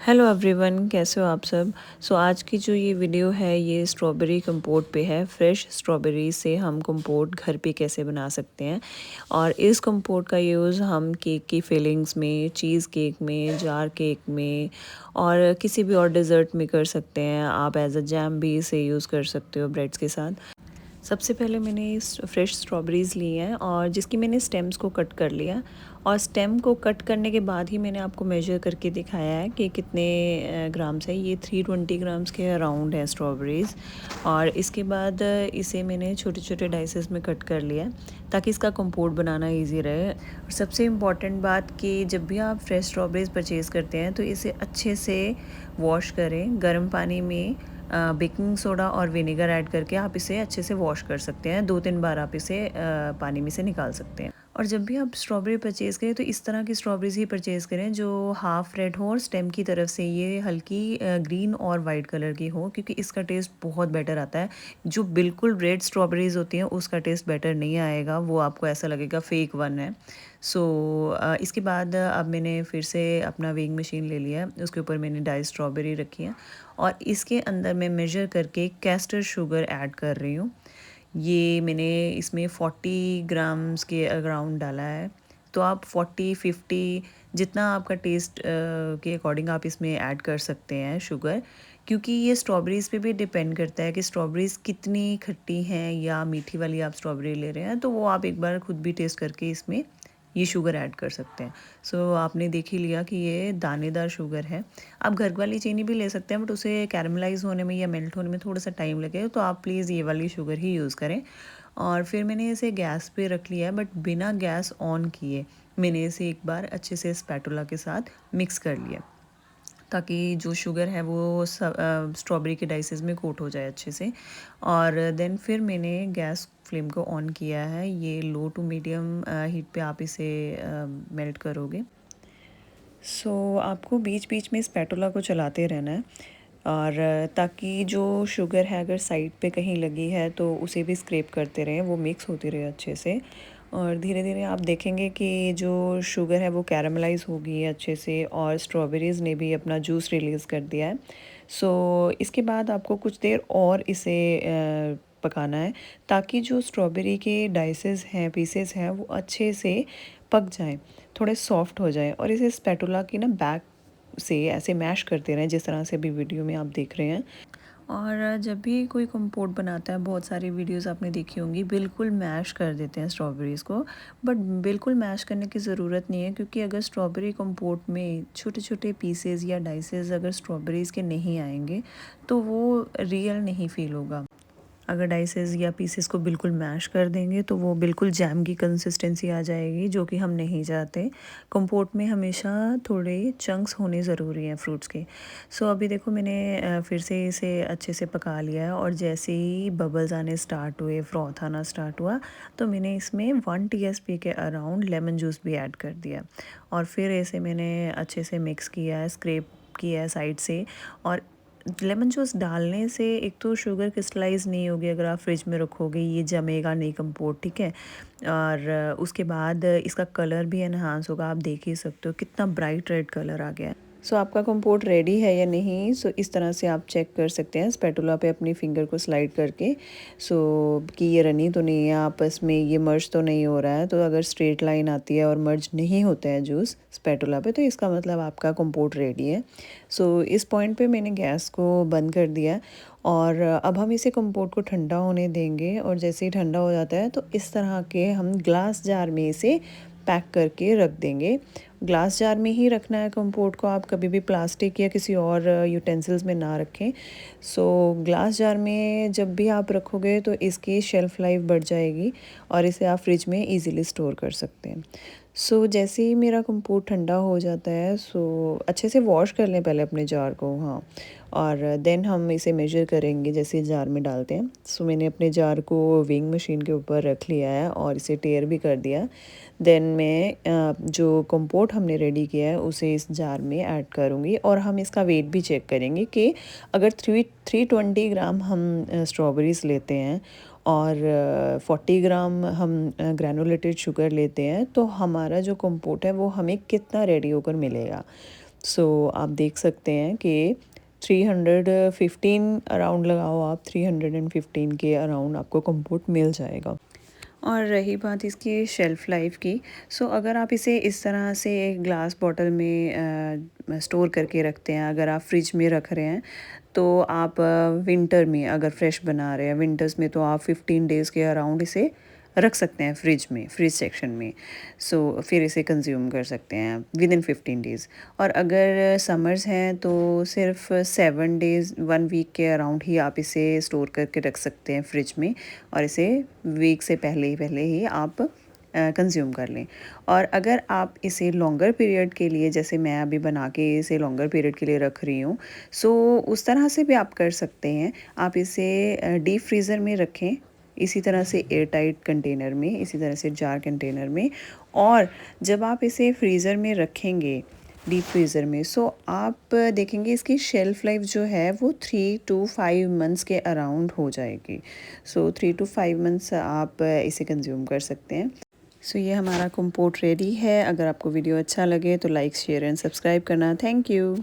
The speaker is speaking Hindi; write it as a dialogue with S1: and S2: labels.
S1: हेलो एवरीवन, कैसे हो आप सब। आज की जो ये वीडियो है ये स्ट्रॉबेरी कंपोट पे है। फ्रेश स्ट्रॉबेरी से हम कंपोट घर पे कैसे बना सकते हैं और इस कंपोट का यूज़ हम केक की फिलिंग्स में, चीज़ केक में, जार केक में और किसी भी और डिज़र्ट में कर सकते हैं। आप एज अ जैम भी इसे यूज़ कर सकते हो ब्रेड्स के साथ। सबसे पहले मैंने फ्रेश स्ट्रॉबेरीज़ ली हैं और जिसकी मैंने स्टेम्स को कट कर लिया और स्टेम को कट करने के बाद ही मैंने आपको मेजर करके दिखाया है कि कितने ग्राम्स है। ये 320 ग्राम्स के अराउंड है स्ट्रॉबेरीज़। और इसके बाद इसे मैंने छोटे छोटे डाइसेस में कट कर लिया ताकि इसका कंपोट बनाना इजी रहे। और सबसे इम्पॉर्टेंट बात कि जब भी आप फ्रेश स्ट्रॉबेरीज़ परचेज़ करते हैं तो इसे अच्छे से वॉश करें। गर्म पानी में बेकिंग सोडा और विनेगर ऐड करके आप इसे अच्छे से वॉश कर सकते हैं। 2-3 बार आप इसे पानी में से निकाल सकते हैं। और जब भी आप स्ट्रॉबेरी परचेज़ करें तो इस तरह की स्ट्रॉबेरीज़ ही परचेज़ करें जो हाफ़ रेड हो और स्टेम की तरफ से ये हल्की ग्रीन और वाइट कलर की हो, क्योंकि इसका टेस्ट बहुत बेटर आता है। जो बिल्कुल रेड स्ट्रॉबेरीज़ होती हैं उसका टेस्ट बेटर नहीं आएगा, वो आपको ऐसा लगेगा फेक वन है। इसके बाद अब मैंने फिर से अपना वेइंग मशीन ले लिया है, उसके ऊपर मैंने डाई स्ट्रॉबेरी रखी है और इसके अंदर मैं मेजर करके कैस्टर शुगर ऐड कर रही हूँ। ये मैंने इसमें 40 ग्राम्स के अराउंड डाला है। तो आप 40-50 जितना आपका टेस्ट के अकॉर्डिंग आप इसमें ऐड कर सकते हैं शुगर, क्योंकि ये स्ट्रॉबेरीज़ पे भी डिपेंड करता है कि स्ट्रॉबेरीज़ कितनी खट्टी हैं या मीठी वाली आप स्ट्रॉबेरी ले रहे हैं। तो वो आप एक बार खुद भी टेस्ट करके इसमें ये शुगर ऐड कर सकते हैं। आपने देख ही लिया कि ये दानेदार शुगर है। आप घर वाली चीनी भी ले सकते हैं, बट उसे कैरमलाइज़ होने में या मेल्ट होने में थोड़ा सा टाइम लगेगा, तो आप प्लीज़ ये वाली शुगर ही यूज़ करें। और फिर मैंने इसे गैस पे रख लिया है, बट बिना गैस ऑन किए मैंने इसे एक बार अच्छे से स्पैटुला के साथ मिक्स कर लिया, ताकि जो शुगर है वो स्ट्रॉबेरी के डाइसेस में कोट हो जाए अच्छे से। और देन फिर मैंने गैस फ्लेम को ऑन किया है। ये लो टू मीडियम हीट पे आप इसे मेल्ट करोगे। आपको बीच बीच में स्पैटुला को चलाते रहना है, और ताकि जो शुगर है अगर साइड पे कहीं लगी है तो उसे भी स्क्रैप करते रहें, वो मिक्स होती रहे अच्छे से। और धीरे धीरे आप देखेंगे कि जो शुगर है वो कैरमलाइज़ हो गई है अच्छे से और स्ट्रॉबेरीज़ ने भी अपना जूस रिलीज़ कर दिया है। इसके बाद आपको कुछ देर और इसे पकाना है, ताकि जो स्ट्रॉबेरी के डाइसेस हैं, पीसेस हैं, वो अच्छे से पक जाएं, थोड़े सॉफ्ट हो जाएं। और इसे स्पैटुला की ना बैक से ऐसे मैश करते रहें, जिस तरह से अभी वीडियो में आप देख रहे हैं। और जब भी कोई कंपोट बनाता है, बहुत सारी वीडियोस आपने देखी होंगी, बिल्कुल मैश कर देते हैं स्ट्रॉबेरीज़ को। बट बिल्कुल मैश करने की ज़रूरत नहीं है, क्योंकि अगर स्ट्रॉबेरी कंपोट में छोटे छोटे पीसेस या डाइसेस अगर स्ट्रॉबेरीज़ के नहीं आएंगे तो वो रियल नहीं फील होगा। अगर डाइसेस या पीसेस को बिल्कुल मैश कर देंगे तो वो बिल्कुल जैम की कंसिस्टेंसी आ जाएगी, जो कि हम नहीं चाहते। कंपोट में हमेशा थोड़े चंक्स होने ज़रूरी हैं फ्रूट्स के। अभी देखो मैंने फिर से इसे अच्छे से पका लिया है, और जैसे ही बबल्स आने स्टार्ट हुए, फ्रॉथ आना स्टार्ट हुआ, तो मैंने इसमें 1 टीएसपी के अराउंड लेमन जूस भी ऐड कर दिया। और फिर इसे मैंने अच्छे से मिक्स किया है, स्क्रैप किया है साइड से। और लेमन जूस डालने से एक तो शुगर क्रिस्टलाइज़ नहीं होगी, अगर आप फ्रिज में रखोगे ये जमेगा नहीं कंपोट, ठीक है। और उसके बाद इसका कलर भी एनहांस होगा। आप देख ही सकते हो कितना ब्राइट रेड कलर आ गया है। आपका कंपोट रेडी है या नहीं, इस तरह से आप चेक कर सकते हैं स्पैटुला पे अपनी फिंगर को स्लाइड करके। कि ये रनी तो नहीं है आपस में, ये मर्ज तो नहीं हो रहा है। तो अगर स्ट्रेट लाइन आती है और मर्ज नहीं होता है जूस स्पैटुला पे, तो इसका मतलब आपका कंपोट रेडी है। इस पॉइंट पे मैंने गैस को बंद कर दिया, और अब हम इसे कंपोट को ठंडा होने देंगे। और जैसे ही ठंडा हो जाता है तो इस तरह के हम ग्लास जार में इसे पैक करके रख देंगे। ग्लास जार में ही रखना है कंपोट को, आप कभी भी प्लास्टिक या किसी और यूटेंसिल्स में ना रखें। ग्लास जार में जब भी आप रखोगे तो इसकी शेल्फ़ लाइफ बढ़ जाएगी और इसे आप फ्रिज में इजीली स्टोर कर सकते हैं। जैसे ही मेरा कंपोट ठंडा हो जाता है, अच्छे से वॉश कर लें पहले अपने जार को, हाँ। और देन हम इसे मेजर करेंगे जैसे जार में डालते हैं। मैंने अपने जार को वेइंग मशीन के ऊपर रख लिया है और इसे टेयर भी कर दिया। देन मैं जो कंपोट हमने रेडी किया है उसे इस जार में ऐड करूँगी, और हम इसका वेट भी चेक करेंगे कि अगर 320 ग्राम हम स्ट्रॉबेरीज़ लेते हैं और 40 ग्राम हम ग्रैनुलेटेड शुगर लेते हैं, तो हमारा जो कंपोट है वो हमें कितना रेडी होकर मिलेगा। सो आप देख सकते हैं कि 315 अराउंड लगाओ आप, 315 के अराउंड आपको कंपोट मिल जाएगा। और रही बात इसकी शेल्फ़ लाइफ की, सो अगर आप इसे इस तरह से एक ग्लास बॉटल में स्टोर करके रखते हैं, अगर आप फ्रिज में रख रहे हैं, तो आप विंटर में अगर फ्रेश बना रहे हैं, विंटर्स में, तो आप 15 डेज़ के अराउंड इसे रख सकते हैं फ्रिज में, फ्रिज सेक्शन में। सो फिर इसे कंज्यूम कर सकते हैं विद इन 15 डेज़। और अगर समर्स हैं तो सिर्फ 7 डेज़ 1 वीक के अराउंड ही आप इसे स्टोर करके रख सकते हैं फ्रिज में, और इसे वीक से पहले ही आप कंज्यूम कर लें। और अगर आप इसे लॉन्गर पीरियड के लिए, जैसे मैं अभी बना के इसे लॉन्गर पीरियड के लिए रख रही हूँ, सो उस तरह से भी आप कर सकते हैं। आप इसे डीप फ्रीज़र में रखें, इसी तरह से एयर टाइट कंटेनर में, इसी तरह से जार कंटेनर में। और जब आप इसे फ्रीज़र में रखेंगे, डीप फ्रीज़र में, सो आप देखेंगे इसकी शेल्फ़ लाइफ जो है वो 3 to 5 मंथ्स के अराउंड हो जाएगी। सो 3 to 5 मंथ्स आप इसे कंज्यूम कर सकते हैं। सो ये हमारा कंपोट रेडी है। अगर आपको वीडियो अच्छा लगे तो लाइक, शेयर एंड सब्सक्राइब करना। Thank you.